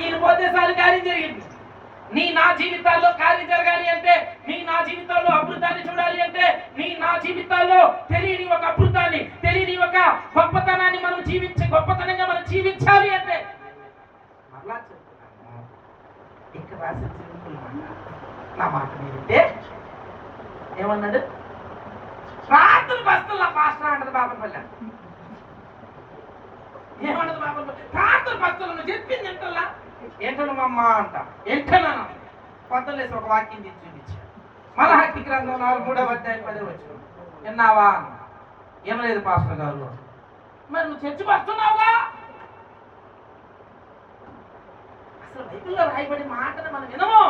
ఈయన పోతే సార్ కార్యం జరిగింది. నా జీవితాల్లో కార్యం జరగాలి అంటే, నా జీవితాల్లో అద్భుతాన్ని చూడాలి అంటే, నా జీవితాల్లో తెలియని ఒక అద్భుతాన్ని, తెలియని ఒక గొప్పతనాన్ని మనం గొప్పతనంగా మనం జీవించాలి అంటే మరలా చెప్తున్నాను, ఇక్కడ రాసిన సింపుల్ మాట. నా మాట మీరంటే ఏమన్నాడు? రాత్రి బస్తుల్లా పాస్టర్ అంటది బాపనపల్లి. ఏమన్నది బాపనపల్లి? రాత్రి బస్తులు నువ్వు చెప్పింది ఎంతల్లా ఏంటమ్మా అంట. ఏంటన్నా పొద్దులేసి ఒక వాక్యం తీసి చూపించాడు. మలహక్తి గ్రంథం 3వ అధ్యాయం 10వ వచనం. విన్నావా? ఏమలేదు పాస్టర్ గారు. మరి నువ్వు చర్చికి వస్తున్నావుగా? అసలు బైబిల్లో రాయబడి మాటను మనం వినము.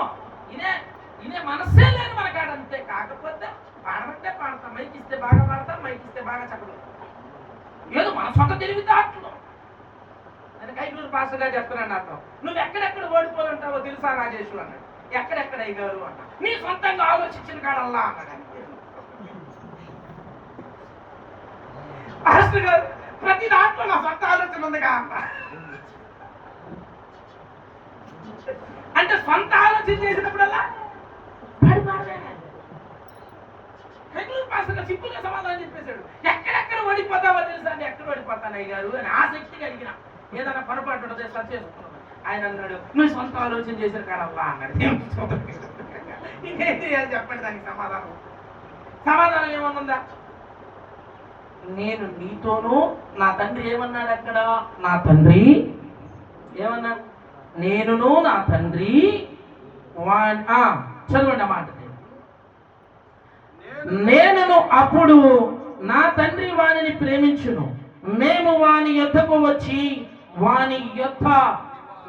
ఇనే మనస్సే లేదు మనకాడ. అంతే. కాకపోతే పాడమంటే పాడతాం, మైకి ఇస్తే బాగా పాడతాం, మైకి ఇస్తే బాగా చెప్పలేదు. ఏదో మన సొంత తెలివితేటలు. నేను కైకూరు పాస్టర్ గారు చెప్తున్నాను నాతో, నువ్వు ఎక్కడెక్కడ ఓడిపోవాలంటావో తెలుసా రాజేశ్వరు అన్నాడు. ఎక్కడెక్కడ అయ్యారు అన్న. నీ సొంతంగా ఆలోచించిన కాడల్లా అన్నాడు. పాస్టర్ గారు ప్రతి దాంట్లో నా సొంత ఆలోచన ఉందిగా అన్న. అంటే సొంత ఆలోచన చేసినప్పుడల్లా పాస్టర్ గారు సింపుల్ గా సమాధానం చెప్పేశాడు. ఎక్కడెక్కడ ఓడిపోతావో తెలుసా అని. ఎక్కడ ఓడిపోతాను అయ్యారు అని ఆసక్తిగా అడిగిన. ఏదైనా పొరపాటు ఉంటే సరి చేసుకున్నాను. ఆయన అన్నాడు, నువ్వు సొంత ఆలోచన చేసిన కాడల్లా అన్నాడు. ఇంకేంటి అని చెప్పండి దానికి సమాధానం. సమాధానం ఏమన్నా? నేను నీతోనూ, నా తండ్రి ఏమన్నాడు అక్కడ? నా తండ్రి ఏమన్నాడు? నేనును నా తండ్రి చదవండి ఆ మాట. నేనును అప్పుడు నా తండ్రి వానిని ప్రేమించును, మేము వాని యొద్దకు వచ్చి వాని యొద్ద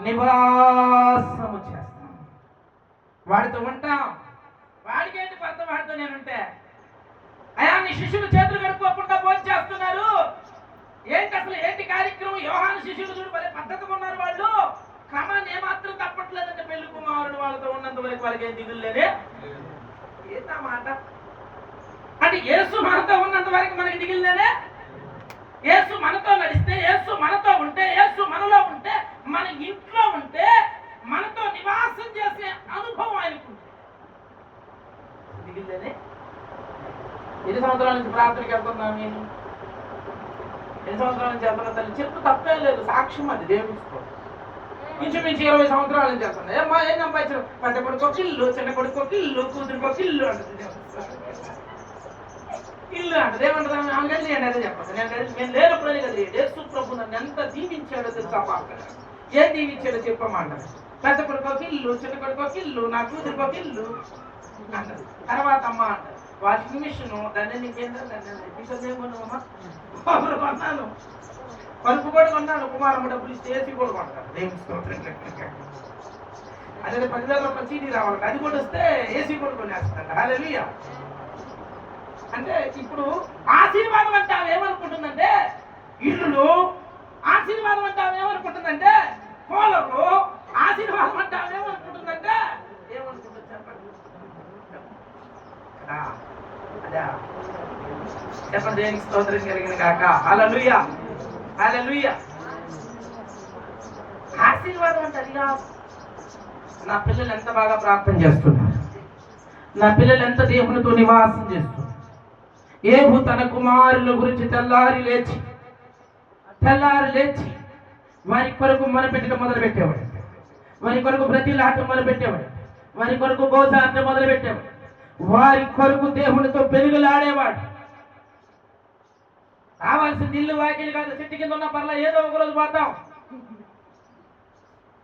నివాసము చేస్తాం. వాడితో ఉంటాం. వాడికేంటి భర్త? వాడితో నేనుంటే అయా నీ శిష్యులు చేతులు కడుక్కోకుండా భోజనం చేస్తున్నారు. ఏంటి అసలు ఏంటి కార్యక్రమం? యోహాను శిష్యులు చూడు భలే పద్ధతిగా ఉన్నారు. వాళ్ళు క్రమాన్ని ఏమాత్రం తప్పట్లేదంటే పెళ్లి కుమారుడు వాళ్ళతో ఉన్నంత వరకు వాళ్ళకి ఏం దిగులు లేదే. ఏంటా మాట? అంటే యేసు మనతో ఉన్నంత వరకు మనకి దిగులేదే. యేసు మనతో నడిస్తే, యేసు మనతో ఉంటే, యేసు మనలో ఉంటే, మన ఇంట్లో ఉంటే, మనతో నివాసం చేసే అనుభవం ఆయనకుంటే దిగులేదే. ఎన్ని సంవత్సరాల నుంచి ప్రార్థనకి వెళ్తున్నాను నేను? ఎన్ని సంవత్సరాల నుంచి వెళ్తున్నా తల్లి? చెప్పు, తప్పే లేదు. సాక్ష్యం అది దేవుడితో. ఇంచుమించు 20 సంవత్సరాల నుంచి వెళ్తున్నా. ఏమ్మా ఏం సంపాదించారు? పెద్ద కొడుకు ఇల్లు, చిన్న కొడుకు ఇల్లు, కూతురుకొక ఇల్లు అంటుంది. ఇల్లు అంటది. ఏమంటది? ఆమె నేను అదే చెప్పాను. నేను లేనప్పుడే కదా యేసు ప్రభు నన్ను ఎంత దీవించాడో తెలుసా? పాప ఏం దీవించాడో చెప్పమంటారు. పెద్ద కొడుకు ఇల్లు, చిన్న కొడుకు ఇల్లు, నా కూతురుకొక ఇల్లు అంటది. తర్వాత అమ్మ అంటారు వాషింగ్ మిషన్. దాన్ని నీకేంద్ర కొన్నామమ్మా? కొన్నాను. పరుపు కూడా కొన్నాను. కుమారమ్మ డబ్బులు ఇస్తే ఏసీ కూడా కొంటారు. అదే 10,000 రూపాయలు సీడీ రావాలి. అది కూడా వస్తే ఏసీ కూడా కొనేస్తాడు. హల్లెలూయా. అంటే ఇప్పుడు ఆశీర్వాదం అంటే ఆమె ఏమనుకుంటుందంటే ఇల్లు, ఆశీర్వాదం అంటే ఆమె ఏమనుకుంటుందంటే కోలరు, ఆశీర్వాదం అంటే ఆమె ఏమనుకుంటుందంటే ఏమనుకుంటుంది చెప్పండి? అదే చెప్పండి. దేనికి స్తోత్రం కలిగిన కాక. హల్లెలూయా, హల్లెలూయా. ఆశీర్వాదం అంటే అదిగా. నా పిల్లలు ఎంత బాగా ప్రార్థన చేస్తున్నారు, నా పిల్లలు ఎంత దేవునితో నివాసం చేస్తున్నారు. ఏహు తన కుమారుల గురించి తెల్లారి లేచి వారి కొరకు మొదలుపెట్టడం మొదలుపెట్టేవాడు. వారి కొరకు బ్రతిలాటం మొదలుపెట్టేవాడు. వారి కొరకు గోసాటం మొదలుపెట్టేవాడు. వారి కొరకు దేవునితో పెరుగులాడేవాడు. కావాల్సింది ఇల్లు వాకిలు కాదు. చెట్టు కింద ఉన్న పర్లా ఏదో ఒక రోజు పోతాం.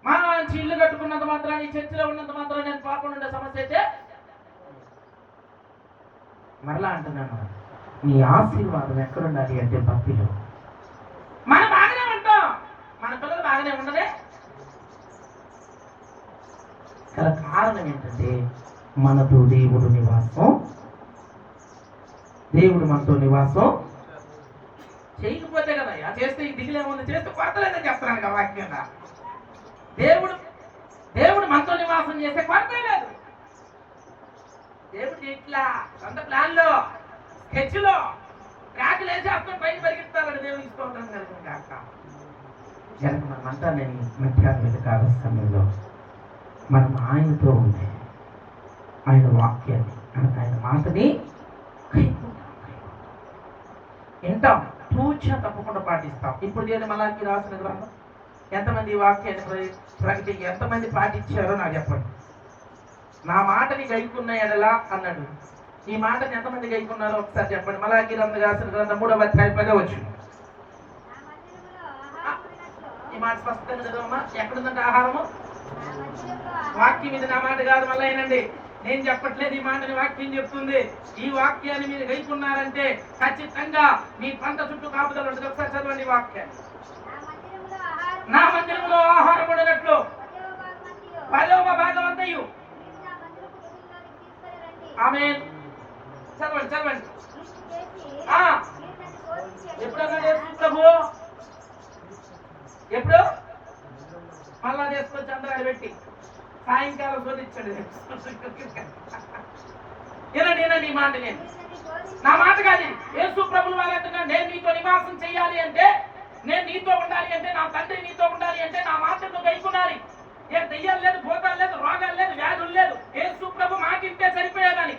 మనం మంచి ఇల్లు కట్టుకున్నంత మాత్రాన్ని, చర్చిలో ఉన్నంత మాత్రం నేను పాపకుండా ఉండే సమస్య అయితే మరలా అంటున్నాను, నీ ఆశీర్వాదం ఎక్కడుండాలి అంటే భక్తిలో. మనం బాగానే ఉంటాం, మన పిల్లలు బాగానే ఉండదే. గల కారణం ఏంటంటే మనతో దేవుడు నివాసం, దేవుడు మనతో నివాసం చేయకపోతే కదా. చేస్తే ఈ దిగులేముంది, చేస్తే కొరతలేదని చెప్తున్నాను కదా వాక్యంగా. దేవుడు మనతో నివాసం చేస్తే కొరత లేదు. దేవుడు ఇట్లా సొంత ప్లాన్లో స్కెచ్లో ట్రాక్లు వేసేస్తాం, పైన పరిగెత్తాలని దేవుడికి స్తోత్రం కలిగింది కాక. కనుక మనమంతా నేను మధ్యాహ్నం కాల సమయంలో మనం ఆయనతో ఉండే ఆయన వాక్యాన్ని ఆయన మాటని వింటాం, తూచా తప్పకుండా పాటిస్తాం. ఇప్పుడు నేను మలాకి రాసిన గ్రంథం ఎంతమంది ఈ వాక్యాన్ని ప్రకటికి ఎంతమంది పాటించారో నాకు చెప్పండి. నా మాటని గైకున్న ఎడలా అన్నాడు. ఈ మాటని ఎంతమంది గైకున్నారో ఒకసారి చెప్పండి. మలాకి రాసిన గ్రంథం 3వ అధ్యాయం 10వ వచనం. ఈ మాట స్పష్టంగా చదవమ్మా. ఎక్కడుందంటే ఆహారము వాక్యం ఇది నా మాట కాదు, మళ్ళీ ఏనండి నేను చెప్పట్లేదు ఈ మాటని, వాక్యం చెప్తుంది. ఈ వాక్యాన్ని మీరు గైకున్నారంటే ఖచ్చితంగా మీ పంట చుట్టూ కాపుదలు ఉంటుంది. ఒకసారి చదవండి వాక్యాన్ని. నా మందిరంలో ఆహారం ఉండనట్లు 10వ భాగం అంతయు. ఆమేన్. చదవండి చదవండి. ఎప్పుడన్నా ప్రభు ఎప్పుడు మళ్ళా తీసుకొచ్చి అందరూ పెట్టి సాయంకాలం శోధించండి. ఏనండి ఈ మాట నేను నా మాట కాదు. యేసు ప్రభువు వారు అంటున్నారు, నేను నీతో నివాసం చేయాలి అంటే, నేను నీతో ఉండాలి అంటే, నా తండ్రి నీతో ఉండాలి అంటే నా మాటను గైకొనాలి. ఏం దెయ్యాలు లేదు, భూతాలు లేదు, రోగాలు లేదు, వ్యాధులు లేదు. యేసు ప్రభు మాట ఇంటే సరిపోయేదాన్ని.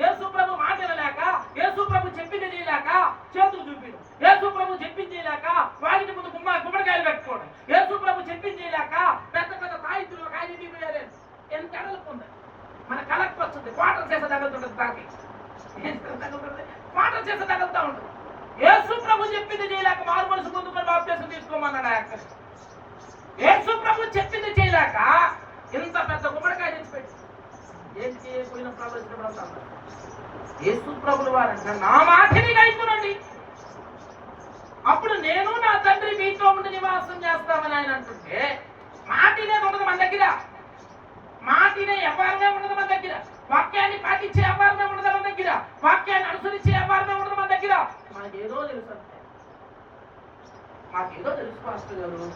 యేసు ప్రభు మాట వినలేక, యేసు ప్రభు చెప్పింది చేయలేక చేతులు చూపించు, యేసు ప్రభు చెప్పింది చేయలేక వాగిటి ముందు గుమ్మడికాయలు పెట్టుకోవడం, యేసు ప్రభు చెప్పింది చేయలేక పెద్ద పెద్ద సాహిత్యంలో కాయలు పోయారు. ఎంత అడలుకుంది మన కలెక్ట్ వస్తుంది, క్వార్టర్ చేసే తగులుతుంటుంది. తాకి క్వార్టర్ చేసే తగులుతూ ఉంటుంది. యేసు ప్రభు చెప్పింది చేయలేక మారు మనసు ముందుకొని బాప్తిసం తీసుకోమన్నాడు. అక్కడ యేసు ప్రభు చెప్పింది చేయలేక ఇంత పెద్ద గుమ్మడికాయ తెచ్చిపెట్టి ఏంటి పోయిన ప్రవచనం. యేసు ప్రభులు వారంట నా మాటని గైకొనండి, అప్పుడు నేను నా తండ్రి మీతో ఉండి నివాసం చేస్తామని ఆయన అంటుంటే, మాటినే ఉండదు మన దగ్గర, మాటినే ఎవరినే ఉండదు మన దగ్గర, వాక్యాన్ని పాటించే ఎవరినే ఉండదు మన దగ్గర, వాక్యాన్ని అనుసరించే ఎవరినే ఉండదు మన దగ్గర. మాకేదో తెలుసు, మాకేదో తెలుసు పాస్టర్ గారు.